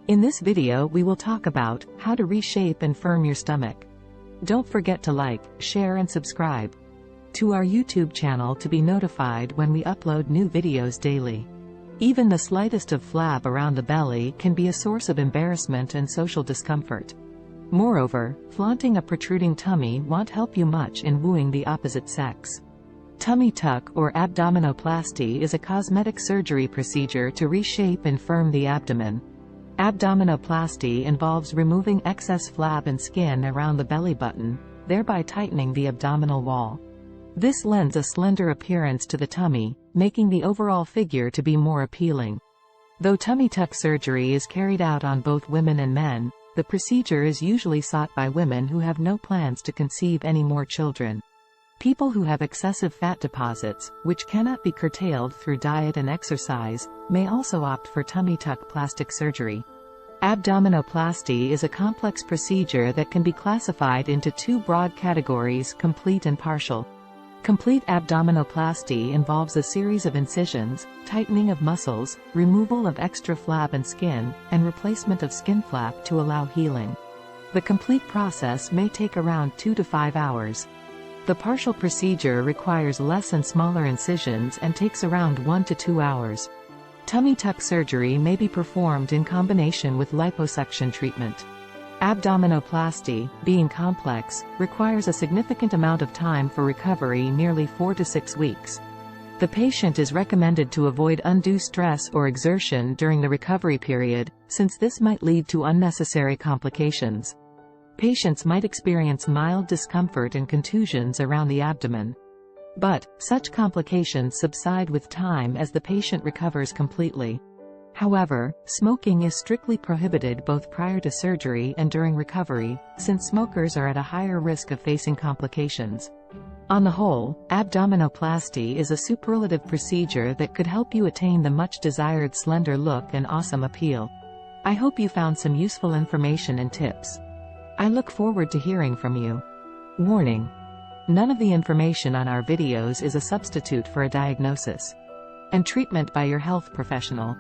In this video we will talk about how to reshape and firm your stomach. Don't forget to like, share and subscribe to our YouTube channel to be notified when we upload new videos daily. Even the slightest of flab around the belly can be a source of embarrassment and social discomfort. Moreover, flaunting a protruding tummy won't help you much in wooing the opposite sex. Tummy tuck or abdominoplasty is a cosmetic surgery procedure to reshape and firm the abdomen. Abdominoplasty involves removing excess flab and skin around the belly button, thereby tightening the abdominal wall. This lends a slender appearance to the tummy, making the overall figure to be more appealing. Though tummy tuck surgery is carried out on both women and men, the procedure is usually sought by women who have no plans to conceive any more children. People who have excessive fat deposits, which cannot be curtailed through diet and exercise, may also opt for tummy tuck plastic surgery. Abdominoplasty is a complex procedure that can be classified into two broad categories: complete and partial. Complete abdominoplasty involves a series of incisions, tightening of muscles, removal of extra flab and skin, and replacement of skin flap to allow healing. The complete process may take around 2 to 5 hours. The partial procedure requires less and smaller incisions and takes around 1 to 2 hours. Tummy tuck surgery may be performed in combination with liposuction treatment. Abdominoplasty, being complex, requires a significant amount of time for recovery, nearly 4 to 6 weeks. The patient is recommended to avoid undue stress or exertion during the recovery period, since this might lead to unnecessary complications. Patients might experience mild discomfort and contusions around the abdomen. But, such complications subside with time as the patient recovers completely. However, smoking is strictly prohibited both prior to surgery and during recovery, since smokers are at a higher risk of facing complications. On the whole, abdominoplasty is a superlative procedure that could help you attain the much-desired slender look and awesome appeal. I hope you found some useful information and tips. I look forward to hearing from you. Warning: none of the information on our videos is a substitute for a diagnosis and treatment by your health professional.